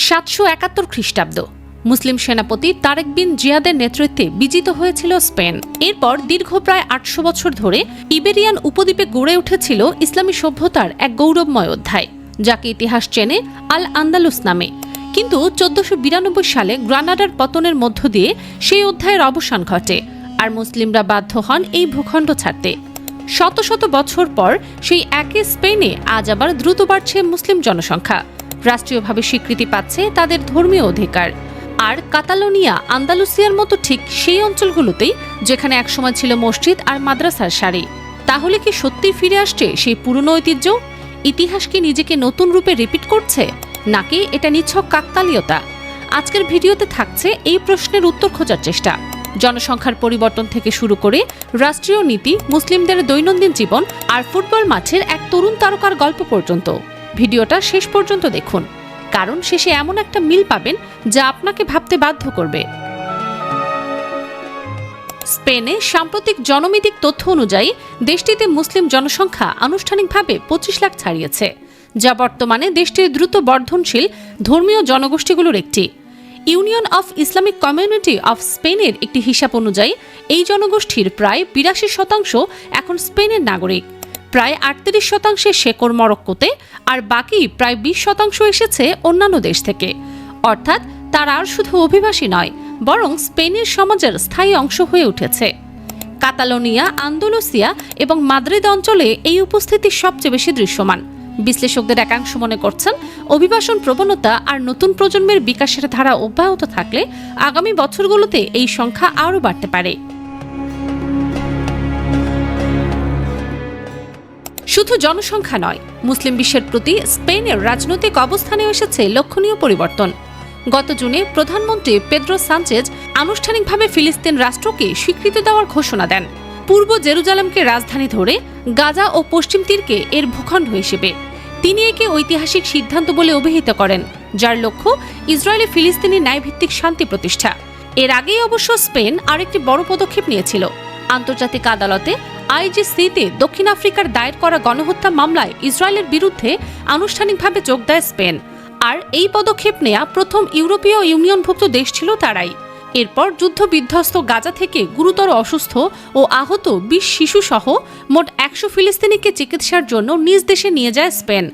771 খ্রিস্টাব্দ মুসলিম সেনাপতি তারেক বিন জিয়াদের নেতৃত্বে বিজিত হয়েছিল স্পেন। এরপর দীর্ঘ প্রায় 800 বছর ধরে ইবেরিয়ান উপদ্বীপে গড়ে উঠেছিল ইসলামী সভ্যতার এক গৌরবময় অধ্যায়, যাকে ইতিহাস চেনে আল আন্দালুস নামে। কিন্তু 1492 সালে গ্রানাডার পতনের মধ্য দিয়ে সেই অধ্যায়ের অবসান ঘটে, আর মুসলিমরা বাধ্য হন এই ভূখণ্ড ছাড়তে। শত শত বছর পর সেই একই স্পেনে আজ আবার দ্রুত বাড়ছে মুসলিম জনসংখ্যা, রাষ্ট্রীয়ভাবে স্বীকৃতি পাচ্ছে তাদের ধর্মীয় অধিকার। আর কাতালোনিয়া আন্দালুসিয়ার মতো ঠিক সেই অঞ্চলগুলোতেই যেখানে একসময় ছিল মসজিদ আর মাদ্রাসার সারি। তাহলে কি সত্যি ফিরে আসছে সেই পুরনো ঐতিহ্য? ইতিহাস কি নিজেকে নতুন রূপে রিপিট করছে, নাকি এটা নিছক কাকতালীয়তা? আজকের ভিডিওতে থাকছে এই প্রশ্নের উত্তর খোঁজার চেষ্টা। জনসংখ্যার পরিবর্তন থেকে শুরু করে রাষ্ট্রীয় নীতি, মুসলিমদের দৈনন্দিন জীবন আর ফুটবল মাঠের এক তরুণ তারকার গল্প পর্যন্ত ভিডিওটা শেষ পর্যন্ত দেখুন, কারণ শেষে এমন একটা মিল পাবেন যা আপনাকে ভাবতে বাধ্য করবে। স্পেনে সাম্প্রতিক জনমিতিক তথ্য অনুযায়ী দেশটিতে মুসলিম জনসংখ্যা আনুষ্ঠানিকভাবে 25 লাখ ছাড়িয়েছে, যা বর্তমানে দেশটির দ্রুত বর্ধনশীল ধর্মীয় জনগোষ্ঠীগুলোর একটি। Union of Islamic community of স্পেনের একটি হিসাব অনুযায়ী এই জনগোষ্ঠীর প্রায় 82% এখন স্পেনের নাগরিক, প্রায় 38% শেকড় মরক্কোতে, আর বাকি প্রায় 20% এসেছে অন্যান্য দেশ থেকে। অর্থাৎ তারা আর শুধু অভিবাসী নয়, বরং স্পেনের সমাজের স্থায়ী অংশ হয়ে উঠেছে। কাতালোনিয়া, আন্দালুসিয়া এবং মাদ্রিদ অঞ্চলে এই উপস্থিতি সবচেয়ে বেশি দৃশ্যমান। বিশ্লেষকদের একাংশ মনে করছেন, অভিবাসন প্রবণতা আর নতুন প্রজন্মের বিকাশের ধারা অব্যাহত থাকলে আগামী বছরগুলোতে এই সংখ্যা আরও বাড়তে পারে। শুধু জনসংখ্যা নয়, মুসলিম বিশ্বের প্রতি স্পেনের রাজনৈতিক অবস্থানে এসেছে লক্ষণীয় পরিবর্তন। গত জুনে প্রধানমন্ত্রী পেদ্রো সানচেজ আনুষ্ঠানিকভাবে ফিলিস্তিন রাষ্ট্রকে স্বীকৃতি দেওয়ার ঘোষণা দেন, পূর্ব জেরুজালেমকে রাজধানী ধরে গাজা ও পশ্চিম তীরকে এর ভূখণ্ড হিসেবে। তিনি একে ঐতিহাসিক সিদ্ধান্ত বলে অভিহিত করেন, যার লক্ষ্য ইসরায়েলি ফিলিস্তিনি ন্যায়ভিত্তিক শান্তি প্রতিষ্ঠা। এর আগেই অবশ্য স্পেন আরেকটি বড় পদক্ষেপ নিয়েছিল। আন্তর্জাতিক আদালতে আইজিসিতে দক্ষিণ আফ্রিকার দায়ের করা গণহত্যা মামলায় ইসরায়েলের বিরুদ্ধে আনুষ্ঠানিকভাবে যোগ দেয় স্পেন। আর এই পদক্ষেপ নেয়া প্রথম ইউরোপীয় ইউনিয়নভুক্ত দেশ ছিল তারাই। এরপর যুদ্ধ বিধ্বস্ত গাজা থেকে গুরুতর অসুস্থ ও আহত 20 শিশু সহ মোট 100 ফিলিস্তিনিকে চিকিৎসার জন্য নিজ দেশে নিয়ে যায় স্পেন,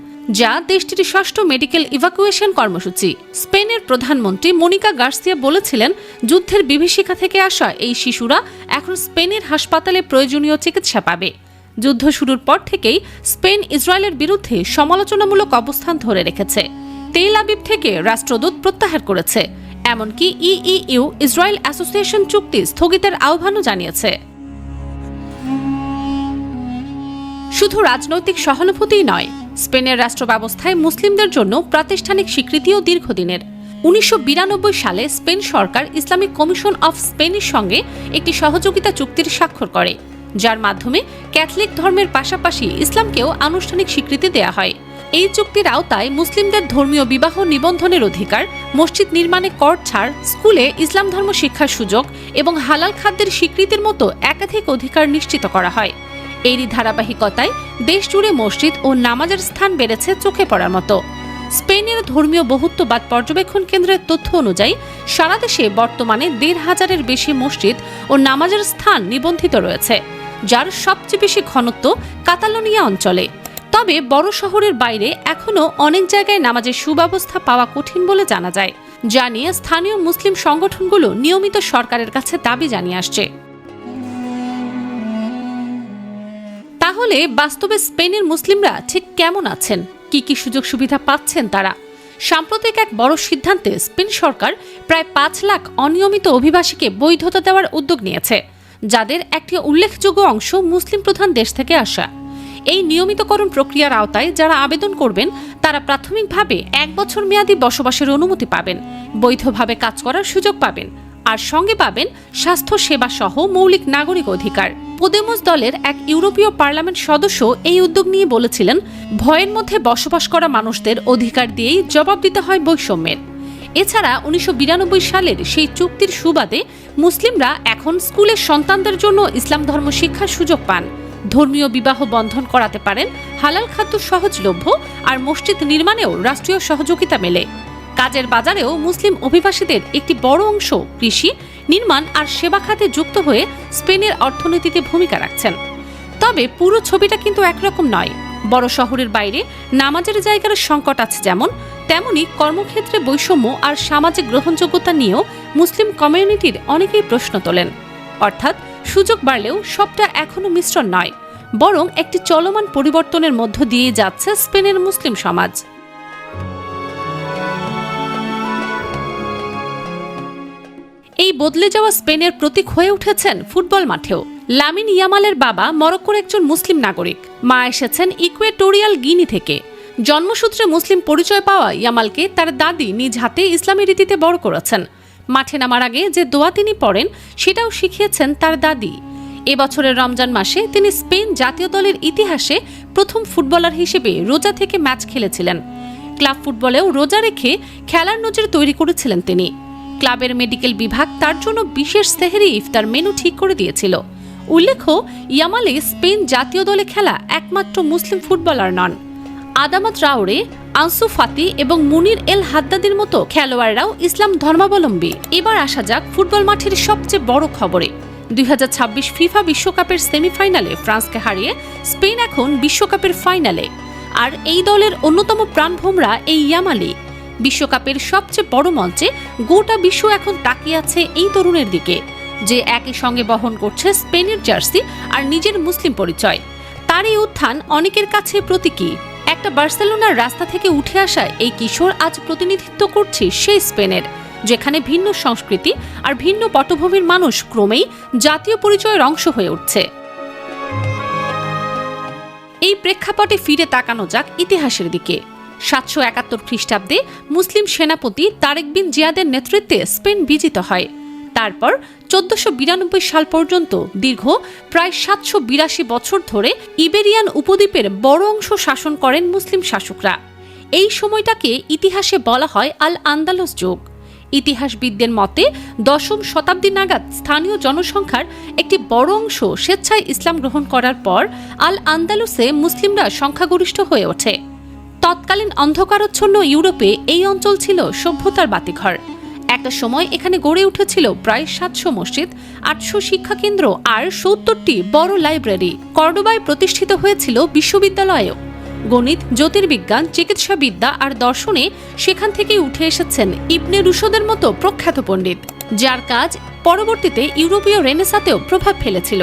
যা দেশটির ষষ্ঠ মেডিকেল ইভাকুয়েশন কর্মসূচি। স্পেনের প্রধানমন্ত্রী মনিকা গার্সিয়া বলেছিলেন, যুদ্ধের বিভীষিকা থেকে আসা এই শিশুরা এখন স্পেনের হাসপাতালে প্রয়োজনীয় চিকিৎসা পাবে। যুদ্ধ শুরুর পর থেকেই স্পেন ইসরায়েলের বিরুদ্ধে সমালোচনামূলক অবস্থান ধরে রেখেছে। তেল আবিব থেকে রাষ্ট্রদূত প্রত্যাহার করেছে, এমনকি ইইউ ইসরায়েল অ্যাসোসিয়েশন চুক্তি স্থগিতের আহ্বানও জানিয়েছে। শুধু রাজনৈতিক সহানুভূতিই নয়, স্পেনের রাষ্ট্র ব্যবস্থায় মুসলিমদের জন্য প্রাতিষ্ঠানিক স্বীকৃতিও দীর্ঘদিনের। 1992 সালে Spain Sarkar Islamic commission of স্পেনের সঙ্গে একটি সহযোগিতা চুক্তির স্বাক্ষর করে, যার মাধ্যমে ক্যাথলিক ধর্মের পাশাপাশি ইসলামকেও আনুষ্ঠানিক স্বীকৃতি দেয়া হয়। এই চুক্তির আওতায় মুসলিমদের ধর্মীয় বিবাহ নিবন্ধনের অধিকার, মসজিদ নির্মাণে কর ছাড়, স্কুলে ইসলাম ধর্ম শিক্ষার সুযোগ এবং হালাল খাদ্যের স্বীকৃতির মতো একাধিক অধিকার নিশ্চিত করা হয়। এরই ধারাবাহিকতায় দেশ জুড়ে মসজিদ ও নামাজের স্থান বেড়েছে চোখে পড়ার মতো। স্পেনের ধর্মীয় বহুত্ববাদ পর্যবেক্ষণ কেন্দ্রের তথ্য অনুযায়ী সারা দেশে বর্তমানে 1,500-এর বেশি মসজিদ ও নামাজের স্থান নিবন্ধিত রয়েছে, যার সবচেয়ে বেশি ঘনত্ব কাতালোনিয়া অঞ্চলে। তবে বড় শহরের বাইরে এখনও অনেক জায়গায় নামাজের সুব্যবস্থা পাওয়া কঠিন বলে জানা যায়, যা নিয়ে স্থানীয় মুসলিম সংগঠনগুলো নিয়মিত সরকারের কাছে দাবি জানিয়ে আসছে। তাহলে বাস্তবে স্পেনের মুসলিমরা ঠিক কেমন আছেন, কি কি সুযোগ সুবিধা পাচ্ছেন তারা? সাম্প্রতিক এক বড় সিদ্ধান্তে স্পেন সরকার প্রায় 5 লাখ অনিয়মিত অভিবাসীকে বৈধতা দেওয়ার উদ্যোগ নিয়েছে, যাদের একটি উল্লেখযোগ্য অংশ মুসলিম প্রধান দেশ থেকে আসা। এই নিয়মিতকরণ প্রক্রিয়ার আওতায় যারা আবেদন করবেন তারা প্রাথমিকভাবে 1 বছর মেয়াদী বসবাসের অনুমতি পাবেন, বৈধভাবে কাজ করার সুযোগ পাবেন, আর সঙ্গে পাবেন স্বাস্থ্য সেবা সহ মৌলিক নাগরিক অধিকার। পোদেমোস দলের এক ইউরোপীয় পার্লামেন্ট সদস্য এই উদ্যোগ নিয়ে বলেছিলেন, ভয়ের মধ্যে বসবাস করা মানুষদের অধিকার দিয়েই জবাব দিতে হয় বৈষম্যের। এছাড়া 1992 সালের সেই চুক্তির সুবাদে মুসলিমরা এখন স্কুলের সন্তানদের জন্য ইসলাম ধর্ম শিক্ষার সুযোগ পান, ধর্মীয় বিবাহ বন্ধন করাতে পারেন, হালাল খাদ্য সহজলভ্য, আর মসজিদ নির্মাণেও রাষ্ট্রীয় সহযোগিতা মেলে। কাজের বাজারেও মুসলিম অভিবাসীদের একটি বড় অংশ কৃষি, নির্মাণ আর সেবা খাতে যুক্ত হয়ে স্পেনের অর্থনীতিতে ভূমিকা রাখছেন। তবে পুরো ছবিটা কিন্তু একরকম নয়। বড় শহরের বাইরে নামাজের জায়গার সংকট আছে যেমন, তেমনি কর্মক্ষেত্রে বৈষম্য আর সামাজিক গ্রহণযোগ্যতা নিয়েও মুসলিম কমিউনিটির অনেকেই প্রশ্ন তোলেন। অর্থাৎ সুযোগ বাড়লেও সবটা এখনো মিশ্রণ নয়, বরং একটি চলমান পরিবর্তনের মধ্য দিয়ে যাচ্ছে স্পেনের মুসলিম সমাজ। এই বদলে যাওয়া স্পেনের প্রতীক হয়ে উঠেছেন ফুটবল মাঠেও। লামিন ইয়ামালের বাবা মরক্কোর একজন মুসলিম নাগরিক, মা এসেছেন ইকুয়েটোরিয়াল গিনি থেকে। জন্মসূত্রে মুসলিম পরিচয় পাওয়া ইয়ামালকে তার দাদি নিজ হাতে ইসলামী রীতিতে বড় করেছেন। মাঠে নামার আগে যে দোয়া তিনি পড়েন সেটাও শিখিয়েছেন তার দাদি। এবছরের রমজান মাসে তিনি স্পেন জাতীয় দলের ইতিহাসে প্রথম ফুটবলার হিসেবে রোজা থেকে ম্যাচ খেলেছিলেন। ক্লাব ফুটবলেও রোজা রেখে খেলার নজির তৈরি করেছিলেন তিনি। ক্লাবের মেডিকেল বিভাগ তার জন্য বিশেষ সেহরি ইফতার মেনু ঠিক করে দিয়েছিল। উল্লেখ্য, ইয়ামালে স্পেন জাতীয় দলে খেলা একমাত্র মুসলিম ফুটবলার নন। আদামা ট্রাওরে, আনসু ফাতি এবং মুনির এল হাদ্দাদির মতো খেলোয়াড়রাও ইসলাম ধর্মাবলম্বী। এবার আসা যাক ফুটবল মাঠের সবচেয়ে বড় খবরে। 2026 ফিফা বিশ্বকাপের সেমিফাইনালে ফ্রান্সকে হারিয়ে স্পেন এখন বিশ্বকাপের ফাইনালে। আর এই দলের অন্যতম প্রাণভোমরা এই ইয়ামালি। বিশ্বকাপের সবচেয়ে বড় মঞ্চে গোটা বিশ্ব এখন তাকিয়ে আছে এই তরুণের দিকে, যে একই সঙ্গে বহন করছে স্পেনের জার্সি আর নিজের মুসলিম পরিচয়। তার এই উত্থান অনেকের কাছে প্রতীকী। একটা বার্সেলোনার রাস্তা থেকে উঠে আসা এই কিশোর আজ প্রতিনিধিত্ব করছে সেই স্পেনের, যেখানে ভিন্ন সংস্কৃতি আর ভিন্ন পটভূমির মানুষ ক্রমেই জাতীয় পরিচয়ের অংশ হয়ে উঠছে। এই প্রেক্ষাপটে ফিরে তাকানো যাক ইতিহাসের দিকে। 771 খ্রিস্টাব্দে মুসলিম সেনাপতি তারেক বিন জিয়াদের নেতৃত্বে স্পেন বিজিত হয়। তারপর 1492 সাল পর্যন্ত দীর্ঘ প্রায় 782 বছর ধরে ইবেরিয়ান উপদ্বীপের বড় অংশ শাসন করেন মুসলিম শাসকরা। এই সময়টাকে ইতিহাসে বলা হয় আল আন্দালুস যুগ। ইতিহাসবিদদের মতে 10ম শতাব্দী নাগাদ স্থানীয় জনসংখ্যার একটি বড় অংশ স্বেচ্ছায় ইসলাম গ্রহণ করার পর আল আন্দালুসে মুসলিমরা সংখ্যাগরিষ্ঠ হয়ে ওঠে। তৎকালীন অন্ধকারাচ্ছন্ন ইউরোপে এই অঞ্চল ছিল সভ্যতার বাতিঘর। একটা সময় এখানে গড়ে উঠেছিল প্রায় 700 মসজিদ, 800 শিক্ষাকেন্দ্র আর 70টি বড় লাইব্রেরি। কর্ডোবায় প্রতিষ্ঠিত হয়েছিল বিশ্ববিদ্যালয়ও। গণিত, জ্যোতির্বিজ্ঞান, চিকিৎসাবিদ্যা আর দর্শনে সেখান থেকেই উঠে এসেছেন ইবনে রুশদের মতো প্রখ্যাত পণ্ডিত, যার কাজ পরবর্তীতে ইউরোপীয় রেনেসাতেও প্রভাব ফেলেছিল।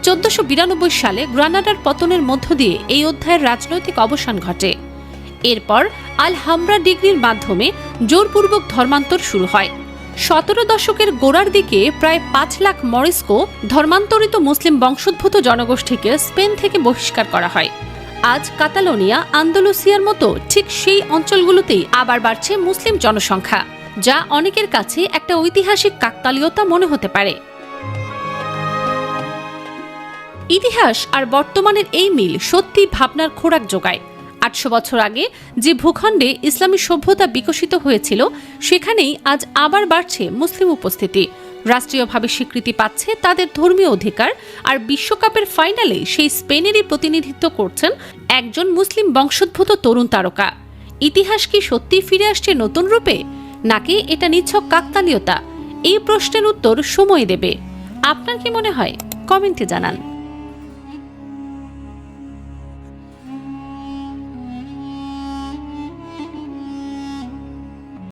1492 সালে গ্রানাডার পতনের মধ্য দিয়ে এই অধ্যায়ের রাজনৈতিক অবসান ঘটে। এরপর আল হামরা ডিগ্রির মাধ্যমে জোরপূর্বক ধর্মান্তর শুরু হয়। 17 দশকের গোড়ার দিকে প্রায় 5 লাখ মরিস্কো ধর্মান্তরিত মুসলিম বংশোদ্ভূত জনগোষ্ঠীকে স্পেন থেকে বহিষ্কার করা হয়। আজ কাতালোনিয়া, আন্দালুসিয়ার মতো ঠিক সেই অঞ্চলগুলোতেই আবার বাড়ছে মুসলিম জনসংখ্যা, যা অনেকের কাছে একটা ঐতিহাসিক কাকতালীয়তা মনে হতে পারে। ইতিহাস আর বর্তমানের এই মিল সত্যি ভাবনার খোরাক যোগায়। 800 বছর আগে যে ভূখণ্ডে ইসলামী সভ্যতা বিকশিত হয়েছিল, সেখানেই আজ আবার বাড়ছে মুসলিম উপস্থিতি। রাষ্ট্রীয়ভাবে স্বীকৃতি পাচ্ছে তাদের ধর্মীয় অধিকার, আর বিশ্বকাপের ফাইনালে সেই স্পেনেরই প্রতিনিধিত্ব করছেন একজন মুসলিম বংশোদ্ভূত তরুণ তারকা। ইতিহাস কি সত্যি ফিরে আসছে নতুন রূপে, নাকি এটা নিছক কাকতালীয়তা? এই প্রশ্নের উত্তর সময় দেবে। আপনার কি মনে হয়? কমেন্টে জানান।